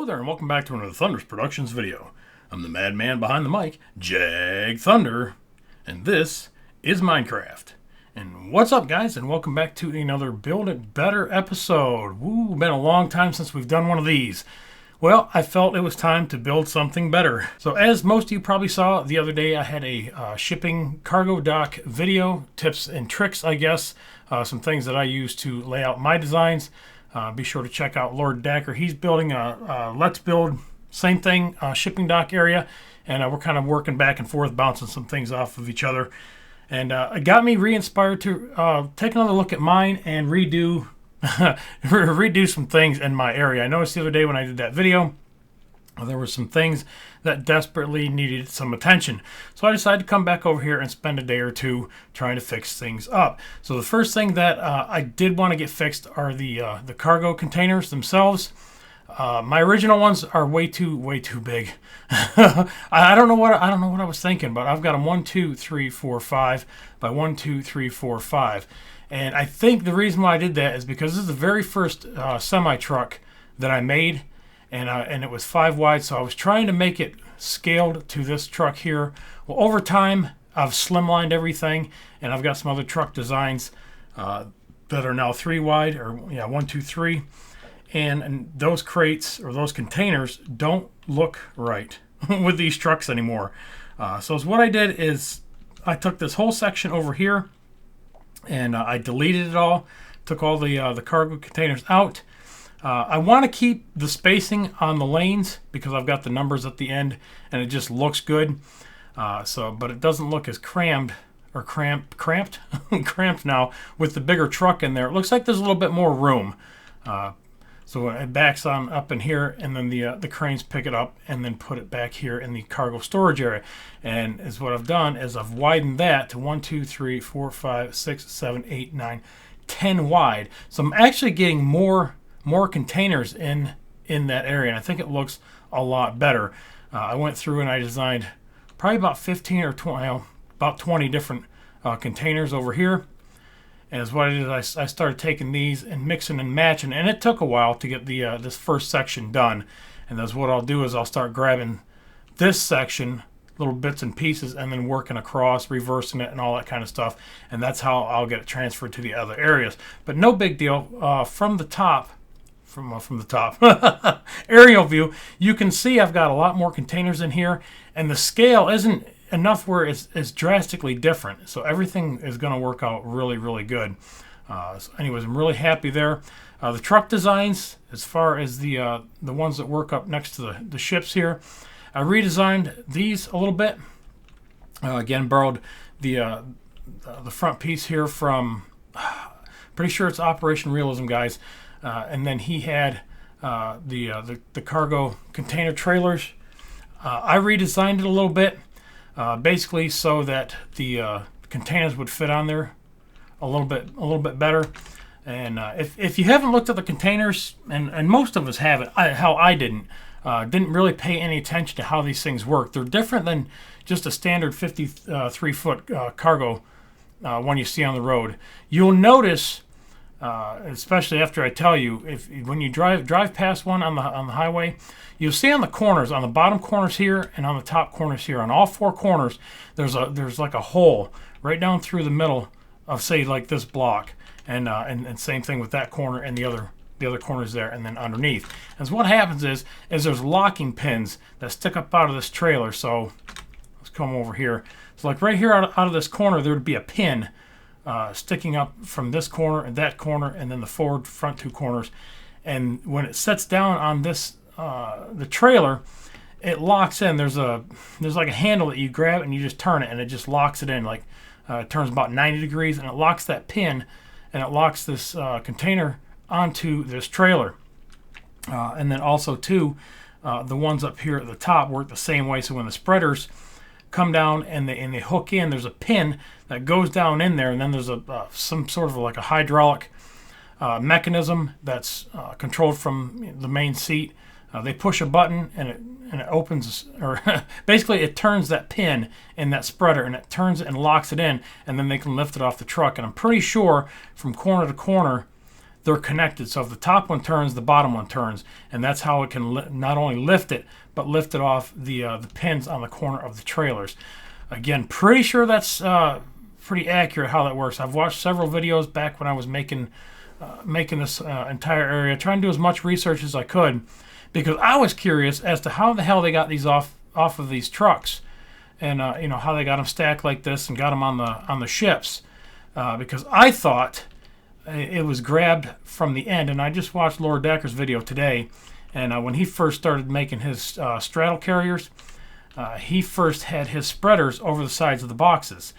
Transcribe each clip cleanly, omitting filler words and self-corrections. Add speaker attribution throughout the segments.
Speaker 1: Hello there and welcome back to another Thunders Productions video. I'm the madman behind the mic, Jag Thunder, and this is Minecraft. And what's up guys, and welcome back to another Build It Better episode. Woo, been a long time since we've done one of these. Well, I felt it was time to build something better. So as most of you probably saw the other day, I had a shipping cargo dock video, tips and tricks I guess, some things that I use to lay out my designs. Be sure to check out Lord Dacker. He's building a Let's Build, same thing, shipping dock area. And we're kind of working back and forth, bouncing some things off of each other. And it got me re-inspired to take another look at mine and redo some things in my area. I noticed the other day when I did that video, there were some things that desperately needed some attention. So I decided to come back over here and spend a day or two trying to fix things up. So the first thing that I did want to get fixed are the cargo containers themselves. My original ones are way too big. I don't know what I was thinking, but I've got them 1, 2, 3, 4, 5 by 1, 2, 3, 4, 5. And I think the reason why I did that is because this is the very first semi truck that I made. And it was 5 wide, so I was trying to make it scaled to this truck here. Well, over time, I've slimlined everything, and I've got some other truck designs that are now 3 wide, or 1, 2, 3. And those crates or those containers don't look right with these trucks anymore. So what I did is I took this whole section over here, and I deleted it all, took all the cargo containers out. I want to keep the spacing on the lanes because I've got the numbers at the end and it just looks good. But it doesn't look as cramped cramped now with the bigger truck in there. It looks like there's a little bit more room. So it backs on up in here, and then the cranes pick it up and then put it back here in the cargo storage area. And is what I've done is I've widened that to 1, 2, 3, 4, 5, 6, 7, 8, 9, 10 wide. So I'm actually getting more containers in that area, and I think it looks a lot better. I went through and I designed probably about 15 or 20, about 20 different containers over here. And as what I did, I started taking these and mixing and matching, and it took a while to get this first section done. And that's what I'll do is I'll start grabbing this section, little bits and pieces, and then working across, reversing it, and all that kind of stuff. And that's how I'll get it transferred to the other areas. But no big deal. From the top. From the top aerial view, you can see I've got a lot more containers in here, and the scale isn't enough where it's drastically different. So everything is going to work out really good. So anyways, I'm really happy there. The truck designs, as far as the ones that work up next to the ships here, I redesigned these a little bit. Again, borrowed the front piece here from, pretty sure it's Operation Realism, guys. And then he had the cargo container trailers. I redesigned it a little bit, basically so that the containers would fit on there a little bit better. And if you haven't looked at the containers, and most of us haven't, how I didn't really pay any attention to how these things work. They're different than just a standard 53-foot cargo one you see on the road. You'll notice. Especially after I tell you, when you drive past one on the highway, you'll see on the corners, on the bottom corners here and on the top corners here, on all 4 corners, there's like a hole right down through the middle of, say, like this block, and same thing with that corner and the other corners there, and then underneath. And so what happens is there's locking pins that stick up out of this trailer. So let's come over here. So like right here out of this corner, there would be a pin sticking up from this corner and that corner, and then the front 2 corners. And when it sets down on this the trailer, it locks in. There's like a handle that you grab and you just turn it, and it just locks it in. Like it turns about 90 degrees, and it locks that pin, and it locks this container onto this trailer. And then also too, the ones up here at the top work the same way. So when the spreaders come down and they hook in, there's a pin that goes down in there, and then there's some sort of like a hydraulic mechanism that's controlled from the main seat. They push a button and it opens, or basically it turns that pin in that spreader, and it turns it and locks it in, and then they can lift it off the truck. And I'm pretty sure from corner to corner they're connected. So if the top one turns, the bottom one turns, and that's how it can not only lift it, but lift it off the pins on the corner of the trailers. Again, pretty sure that's pretty accurate how that works. I've watched several videos back when I was making this entire area, trying to do as much research as I could, because I was curious as to how the hell they got these off of these trucks, and you know, how they got them stacked like this and got them on the ships, because I thought it was grabbed from the end. And I just watched Laura Decker's video today, and when he first started making his straddle carriers, he first had his spreaders over the sides of the boxes,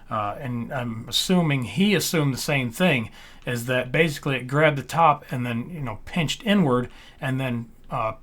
Speaker 1: and I'm assuming he assumed the same thing, is that basically it grabbed the top and then, you know, pinched inward and then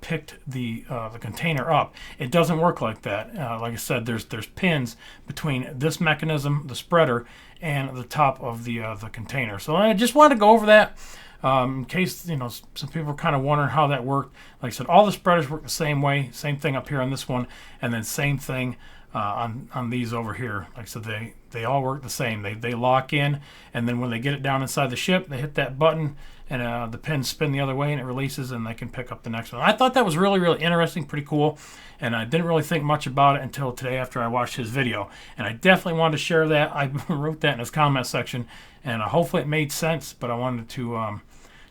Speaker 1: picked the container up. It doesn't work like that. Like I said, there's pins between this mechanism, the spreader, and the top of the container. So I just wanted to go over that in case, you know, some people are kind of wondering how that worked. Like I said, all the spreaders work the same way. Same thing up here on this one, and then same thing on these over here. Like I said, they all work the same. They lock in, and then when they get it down inside the ship, they hit that button, and the pins spin the other way, and it releases, and they can pick up the next one. I thought that was really, really interesting, pretty cool, and I didn't really think much about it until today after I watched his video, and I definitely wanted to share that. I wrote that in his comment section, and hopefully it made sense, but I wanted to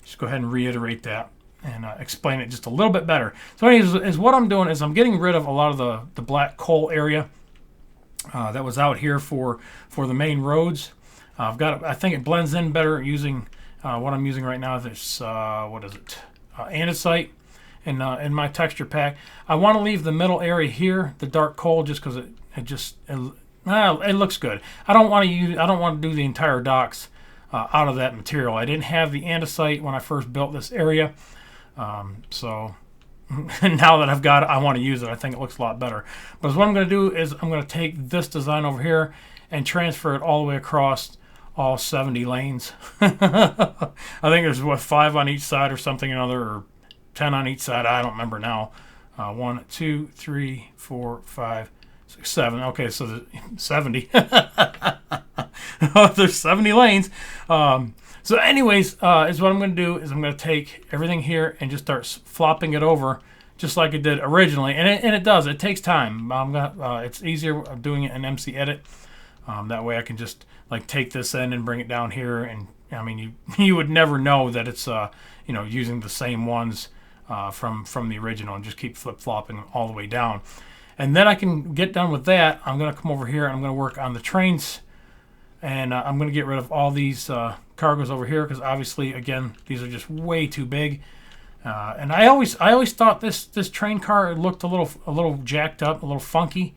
Speaker 1: just go ahead and reiterate that and explain it just a little bit better. So anyways, what I'm doing is I'm getting rid of a lot of the black coal area that was out here for the main roads. I think it blends in better using what I'm using right now. This what is it? Andesite in my texture pack. I want to leave the middle area here, the dark coal, just because it looks good. I don't want to do the entire docks out of that material. I didn't have the andesite when I first built this area, so now that I've got it, I want to use it. I think it looks a lot better. But what I'm going to do is I'm going to take this design over here and transfer it all the way across all 70 lanes. I think there's 5 on each side or something or other, or 10 on each side. I don't remember now. 1, 2, 3, 4, 5, 6, 7. Okay, so there's 70. There's 70 lanes. So anyways, is what I'm going to do is I'm going to take everything here and just start flopping it over just like it did originally. And it does. It takes time. It's easier doing it in MC Edit. That way I can just like take this in and bring it down here. And I mean, you would never know that it's you know, using the same ones from the original, and just keep flip-flopping all the way down. And then I can get done with that. I'm going to come over here and I'm going to work on the trains. And I'm going to get rid of all these cargoes over here, because obviously, again, these are just way too big. And I always thought this train car looked a little jacked up, a little funky,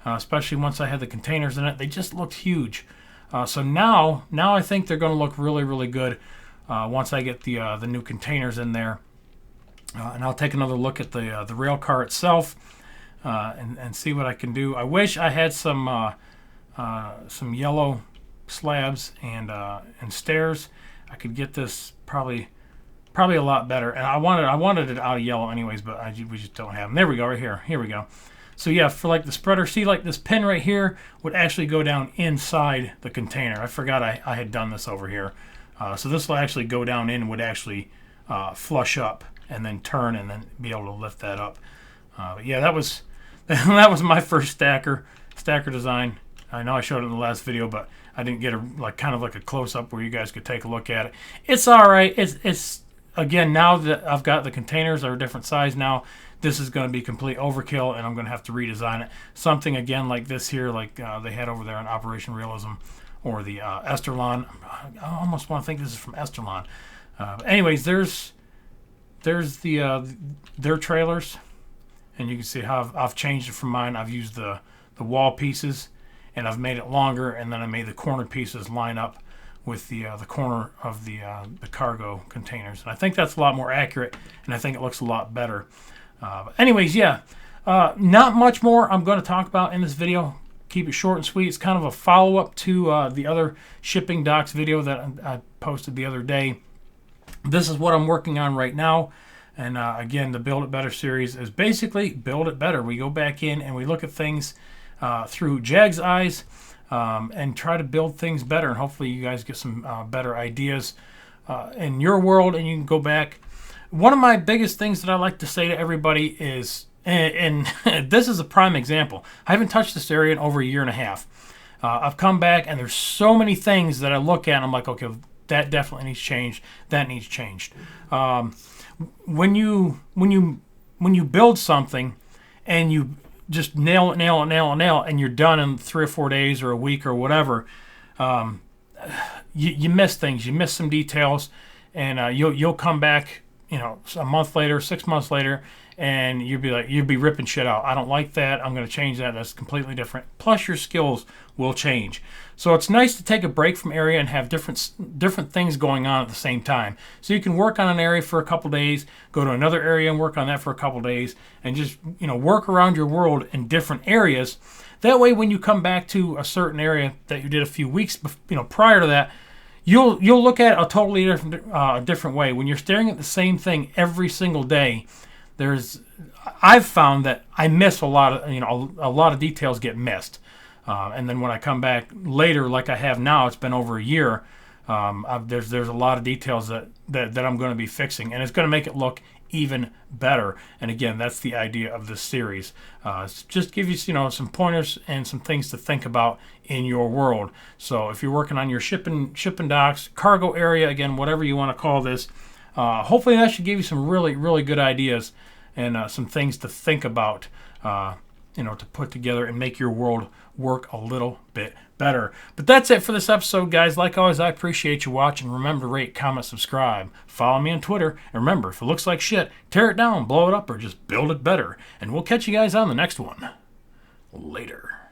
Speaker 1: especially once I had the containers in it. They just looked huge. So now I think they're going to look really, really good once I get the new containers in there. And I'll take another look at the rail car itself and see what I can do. I wish I had some yellow slabs and stairs. I could get this probably a lot better. And I wanted it out of yellow anyways, but we just don't have them. There we go, right here. Here we go. So yeah, for like the spreader, see, like this pin right here would actually go down inside the container. I forgot I had done this over here. So this will actually go down in and would actually flush up and then turn and then be able to lift that up. But yeah, that was that was my first stacker design. I know I showed it in the last video, but I didn't get kind of a close-up where you guys could take a look at it. It's all right. It's again, now that I've got the containers are a different size now, this is going to be complete overkill, and I'm going to have to redesign it. Something, again, like this here, like they had over there in Operation Realism, or the Esterlon. I almost want to think this is from Esterlon. Anyways, there's their trailers, and you can see how I've changed it from mine. I've used the wall pieces, and I've made it longer, and then I made the corner pieces line up with the corner of the cargo containers. And I think that's a lot more accurate, and I think it looks a lot better. But anyways, yeah, not much more I'm going to talk about in this video. Keep it short and sweet. It's kind of a follow-up to the other shipping docks video that I posted the other day. This is what I'm working on right now. And again, the Build It Better series is basically Build It Better. We go back in and we look at things through Jag's eyes and try to build things better. And hopefully you guys get some better ideas in your world, and you can go back. One of my biggest things that I like to say to everybody is, and this is a prime example. I haven't touched this area in over a year and a half. I've come back, and there's so many things that I look at, and I'm like, okay, that definitely needs changed. That needs changed. When you build something, and you just nail it, and you're done in 3 or 4 days or a week or whatever, you miss things. You miss some details, and you'll come back, a month later, 6 months later, and you'd be ripping shit out. I don't like that. I'm going to change that. That's completely different. Plus, your skills will change. So it's nice to take a break from area and have different things going on at the same time. So you can work on an area for a couple days, go to another area and work on that for a couple days, and just work around your world in different areas. That way, when you come back to a certain area that you did a few weeks, prior to that, you'll look at it a totally different way. When you're staring at the same thing every single day, I've found that I miss a lot of details get missed, and then when I come back later, like I have now, it's been over a year. There's a lot of details that I'm going to be fixing, and it's going to make it look even better. And again, that's the idea of this series. Just give you some pointers and some things to think about in your world. So if you're working on your shipping docks, cargo area, again, whatever you want to call this, hopefully that should give you some really, really good ideas and some things to think about, to put together and make your world work a little bit better. But that's it for this episode, guys. Like always, I appreciate you watching. Remember to rate, comment, subscribe. Follow me on Twitter. And remember, if it looks like shit, tear it down, blow it up, or just build it better. And we'll catch you guys on the next one. Later.